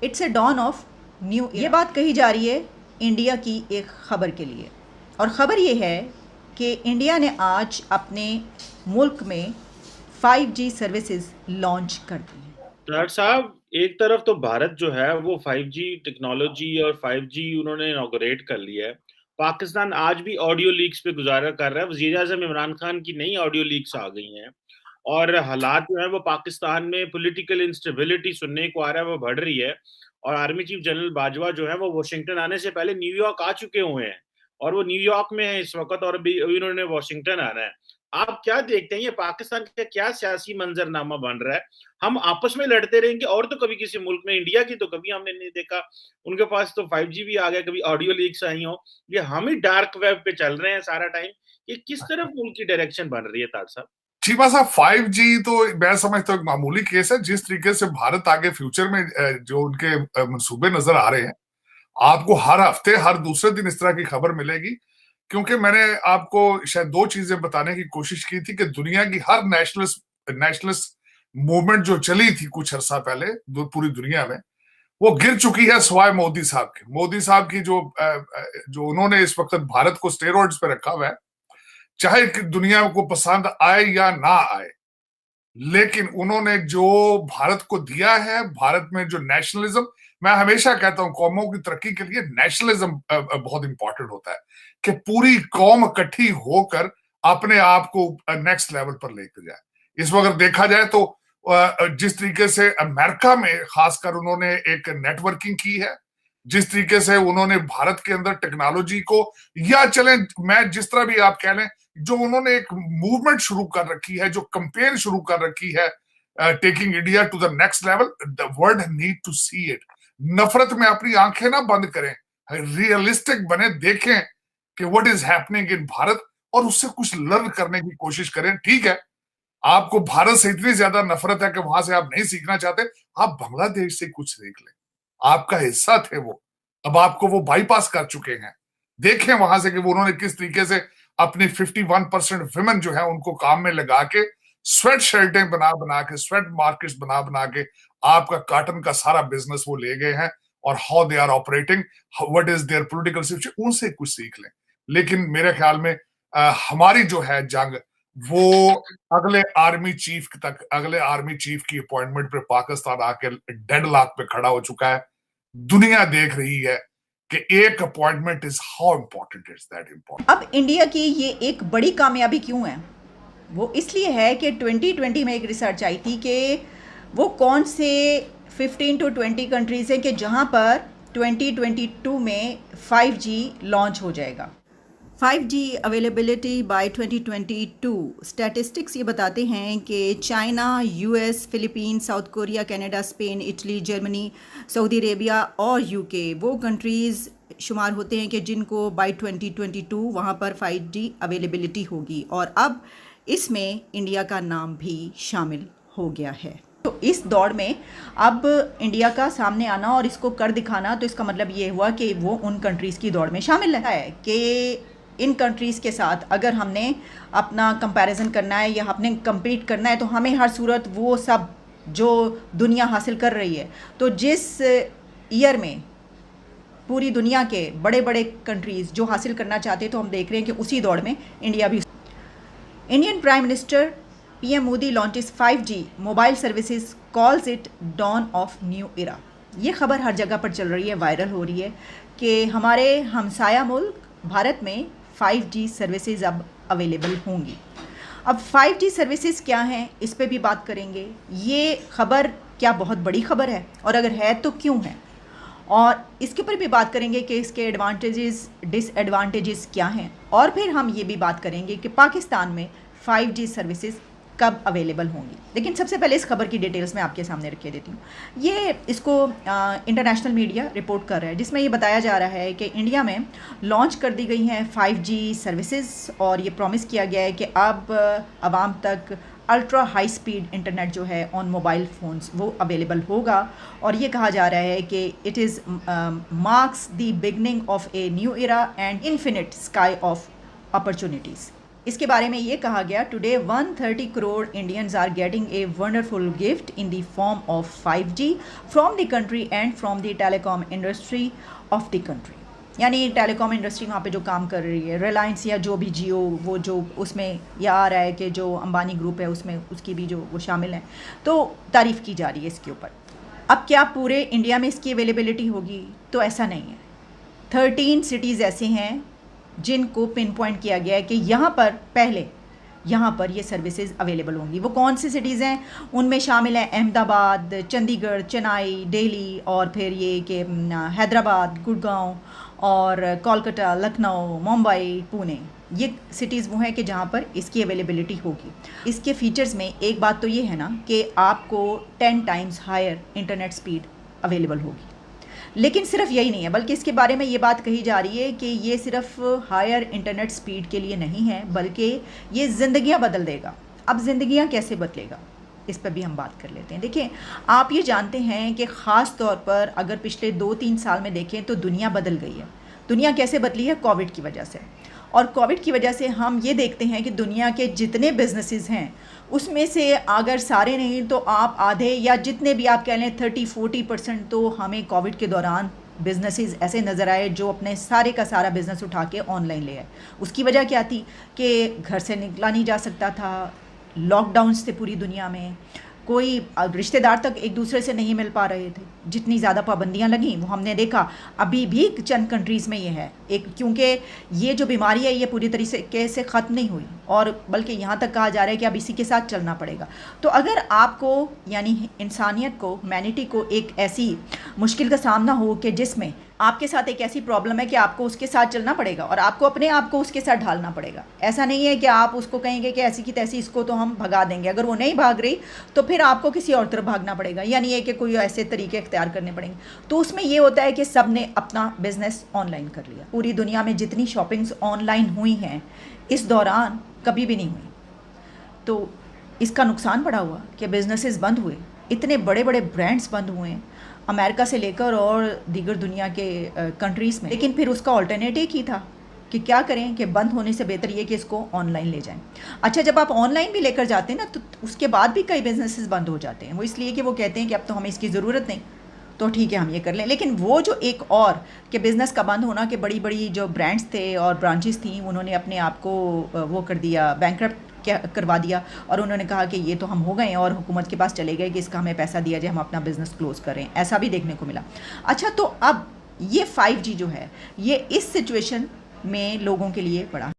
It's a dawn of new. ये बात कही जा रही है इंडिया की एक खबर के लिए, और ख़बर ये है कि इंडिया ने आज अपने मुल्क में 5G सर्विसेज लॉन्च कर दी हैं। डॉक्टर साहब, एक तरफ तो भारत जो है वो 5G टेक्नोलॉजी और 5G उन्होंने इनॉग्रेट कर लिया है। पाकिस्तान आज भी ऑडियो लीक्स पे गुजारा कर रहा है। वजीर आजम इमरान खान की नई ऑडियो लीक्स आ गई हैं और हालात जो है वो पाकिस्तान में पॉलिटिकल इंस्टेबिलिटी सुनने को आ रहा है, वो बढ़ रही है। और आर्मी चीफ जनरल बाजवा जो है वो वॉशिंगटन आने से पहले न्यूयॉर्क आ चुके हुए हैं और वो न्यूयॉर्क में है इस वक्त, और अभी उन्होंने वॉशिंगटन आना है। आप क्या देखते हैं, ये पाकिस्तान का क्या सियासी मंजरनामा बन रहा है? हम आपस में लड़ते रहेंगे और तो कभी किसी मुल्क में, इंडिया की तो कभी हमने नहीं देखा। उनके पास तो 5G भी आ गया, कभी ऑडियो लीक्स आई हो। ये हम ही डार्क वेब पे चल रहे हैं सारा टाइम। ये किस तरफ मुल्क की डायरेक्शन बन रही है ताज साहब? चीमा साहब, 5G तो मैं समझता हूँ एक मामूली केस है। जिस तरीके से भारत आगे फ्यूचर में जो उनके मंसूबे नजर आ रहे हैं, आपको हर हफ्ते हर दूसरे दिन इस तरह की खबर मिलेगी। क्योंकि मैंने आपको शायद दो चीजें बताने की कोशिश की थी कि दुनिया की हर नेशनलिस्ट मूवमेंट जो चली थी कुछ अरसा पहले पूरी दुनिया में, वो गिर चुकी है सिवाय मोदी साहब के। मोदी साहब की जो उन्होंने इस वक्त भारत को स्टेरॉइड्स पे रखा हुआ है, चाहे दुनिया को पसंद आए या ना आए, लेकिन उन्होंने जो भारत को दिया है, भारत में जो नेशनलिज्म, मैं हमेशा कहता हूं कौमों की तरक्की के लिए नेशनलिज्म बहुत इंपॉर्टेंट होता है कि पूरी कौम इकट्ठी होकर अपने आप को नेक्स्ट लेवल पर लेकर जाए। इस वक्त देखा जाए तो जिस तरीके से अमेरिका में खासकर उन्होंने एक नेटवर्किंग की है, जिस तरीके से उन्होंने भारत के अंदर टेक्नोलॉजी को, या चलें मैं जिस तरह भी आप कह लें, जो उन्होंने एक मूवमेंट शुरू कर रखी है, जो कंपेन शुरू कर रखी है, taking India to the next level, the world need to see it. नफरत में अपनी आंखें ना बंद करें, रियलिस्टिक बने, देखें कि what is happening in Bharat और उससे कुछ लर्न करने की कोशिश करें। ठीक है, आपको भारत से इतनी ज्यादा नफरत है कि वहां से आप नहीं सीखना चाहते, आप बांग्लादेश से कुछ सीख लें। आपका हिस्सा थे वो, अब आपको वो बाईपास कर चुके हैं। देखें वहां से कि वो उन्होंने किस तरीके से अपनी 51% वुमेन जो है उनको काम में लगा के स्वेट शर्टें बना बना के, स्वेट मार्केट्स बना बना के आपका कॉटन का सारा बिजनेस वो ले गए हैं। और how they are operating, what is their political situation, उनसे कुछ सीख लें। लेकिन मेरे ख्याल में हमारी जो है जंग, वो अगले आर्मी चीफ की अपॉइंटमेंट पे पाकिस्तान आके डेडलॉक पे खड़ा हो चुका है। दुनिया देख रही है कि एक appointment is how important is that important. अब इंडिया की ये एक बड़ी कामयाबी क्यों है? वो इसलिए है कि 2020 में एक रिसर्च आई थी कि वो कौन से 15 to 20 कंट्रीज़ हैं कि जहाँ पर 2022 में 5G लॉन्च हो जाएगा। 5G अवेलेबिलिटी बाय 2022 स्टैटिस्टिक्स ये बताते हैं कि China, US, Philippine, south Korea, Canada, Spain, Italy, Germany, Saudi Arabia और यूके वो कंट्रीज़ शुमार होते हैं कि जिनको बाय 2022 वहाँ पर 5G अवेलेबिलिटी होगी। और अब इसमें इंडिया का नाम भी शामिल हो गया है। तो इस दौड़ में अब इंडिया का सामने आना और इसको कर दिखाना, तो इसका मतलब ये हुआ कि वो उन कंट्रीज़ की दौड़ में शामिल है कि इन कंट्रीज़ के साथ अगर हमने अपना कंपैरिजन करना है या हमने कम्पीट करना है, तो हमें हर सूरत वो सब जो दुनिया हासिल कर रही है, तो जिस ईयर में पूरी दुनिया के बड़े बड़े कंट्रीज़ जो हासिल करना चाहते हैं, तो हम देख रहे हैं कि उसी दौड़ में इंडिया भी। Indian prime minister PM Modi launches 5G mobile services, calls it dawn of new era. ये खबर हर जगह पर चल रही है, वायरल हो रही है कि हमारे हमसाया मुल्क भारत में 5G सर्विसेज अब अवेलेबल होंगी। अब 5G सर्विसेज क्या हैं, इस पे भी बात करेंगे। ये खबर क्या बहुत बड़ी खबर है, और अगर है तो क्यों है, और इसके ऊपर भी बात करेंगे कि इसके एडवांटेजेस डिसएडवांटेजेस क्या हैं। और फिर हम ये भी बात करेंगे कि पाकिस्तान में 5G सर्विसेज कब अवेलेबल होंगी। लेकिन सबसे पहले इस खबर की डिटेल्स मैं आपके सामने रख के देती हूँ। ये इसको इंटरनेशनल मीडिया रिपोर्ट कर रहा है, जिसमें ये बताया जा रहा है कि इंडिया में लॉन्च कर दी गई हैं 5G सर्विसेज, और ये प्रॉमिस किया गया है कि अब आवाम तक अल्ट्रा हाई स्पीड इंटरनेट जो है ऑन मोबाइल फ़ोन्स वो अवेलेबल होगा। और ये कहा जा रहा है कि it is marks the beginning of a new era and infinite sky of opportunities. इसके बारे में ये कहा गया, today 130 crore Indians are getting a wonderful gift in the form of 5G from the country and from the telecom industry of the country. यानी telecom industry वहाँ पे जो काम कर रही है, रिलायंस या जो भी जियो, वो जो उसमें यह आ रहा है कि जो अंबानी ग्रुप है उसमें उसकी भी जो वो शामिल हैं, तो तारीफ़ की जा रही है इसके ऊपर। अब क्या पूरे इंडिया में इसकी अवेलेबिलिटी होगी? तो ऐसा नहीं है। 13 सिटीज़ ऐसे हैं जिनको पिन पॉइंट किया गया है कि यहाँ पर ये सर्विसेज अवेलेबल होंगी। वो कौन सी सिटीज़ हैं? उनमें शामिल हैं अहमदाबाद, चंडीगढ़, चेन्नई, दिल्ली, और फिर ये कि हैदराबाद, गुड़गांव, और कोलकाता, लखनऊ, मुंबई, पुणे। ये सिटीज़ वो हैं कि जहाँ पर इसकी अवेलेबिलिटी होगी। इसके फीचर्स में एक बात तो ये है ना कि आपको 10 times higher internet speed available होगी। लेकिन सिर्फ यही नहीं है, बल्कि इसके बारे में ये बात कही जा रही है कि ये सिर्फ हायर इंटरनेट स्पीड के लिए नहीं है, बल्कि ये ज़िंदगियां बदल देगा। अब ज़िंदगियां कैसे बदलेगा, इस पर भी हम बात कर लेते हैं। देखिए, आप ये जानते हैं कि ख़ास तौर पर अगर पिछले 2-3 साल में देखें तो दुनिया बदल गई है। दुनिया कैसे बदली है? कोविड की वजह से। और कोविड की वजह से हम ये देखते हैं कि दुनिया के जितने बिजनेसेस हैं उसमें से अगर सारे नहीं तो आप आधे, या जितने भी आप कह लें 30-40% तो हमें कोविड के दौरान बिजनेसेस ऐसे नज़र आए जो अपने सारे का सारा बिज़नेस उठा के ऑनलाइन ले आए। उसकी वजह क्या थी कि घर से निकला नहीं जा सकता था, लॉकडाउन्स थे पूरी दुनिया में, कोई रिश्तेदार तक एक दूसरे से नहीं मिल पा रहे थे। जितनी ज़्यादा पाबंदियां लगी वो हमने देखा अभी भी चंद कंट्रीज़ में ये है क्योंकि ये जो बीमारी है ये पूरी तरीके से ख़त्म नहीं हुई, और बल्कि यहाँ तक कहा जा रहा है कि अब इसी के साथ चलना पड़ेगा। तो अगर आपको, यानी इंसानियत को, ह्यूमैनिटी को एक ऐसी मुश्किल का सामना हो कि जिसमें आपके साथ एक ऐसी प्रॉब्लम है कि आपको उसके साथ चलना पड़ेगा और आपको अपने आप को उसके साथ ढालना पड़ेगा। ऐसा नहीं है कि आप उसको कहेंगे कि ऐसी की तैसी इसको तो हम भगा देंगे। अगर वो नहीं भाग रही तो फिर आपको किसी और तरफ भागना पड़ेगा, यानी ये कि कोई ऐसे तरीके इख्तियार करने पड़ेंगे। तो उसमें ये होता है कि सब ने अपना बिज़नेस ऑनलाइन कर लिया। पूरी दुनिया में जितनी शॉपिंग्स ऑनलाइन हुई हैं इस दौरान कभी भी नहीं हुई। तो इसका नुकसान बड़ा हुआ कि बिज़नेसेस बंद हुए, इतने बड़े बड़े ब्रांड्स बंद हुए हैं अमेरिका से लेकर और दीगर दुनिया के कंट्रीज़ में। लेकिन फिर उसका ऑल्टरनेटिव ही था कि क्या करें कि बंद होने से बेहतर ये कि इसको ऑनलाइन ले जाएं। अच्छा, जब आप ऑनलाइन भी लेकर जाते हैं ना तो उसके बाद भी कई बिजनेसेस बंद हो जाते हैं। वो इसलिए कि वो कहते हैं कि अब तो हमें इसकी ज़रूरत नहीं, तो ठीक है हम ये कर लें। लेकिन वो जो एक और कि बिज़नेस का बंद होना, कि बड़ी बड़ी जो ब्रांड्स थे और ब्रांचेस थी उन्होंने अपने आप को वो कर दिया, बैंकरप्ट करवा दिया, और उन्होंने कहा कि ये तो हम हो गए और हुकूमत के पास चले गए कि इसका हमें पैसा दिया जाए, हम अपना बिज़नेस क्लोज़ करें। ऐसा भी देखने को मिला। अच्छा, तो अब ये 5G जो है ये इस सिचुएशन में लोगों के लिए बड़ा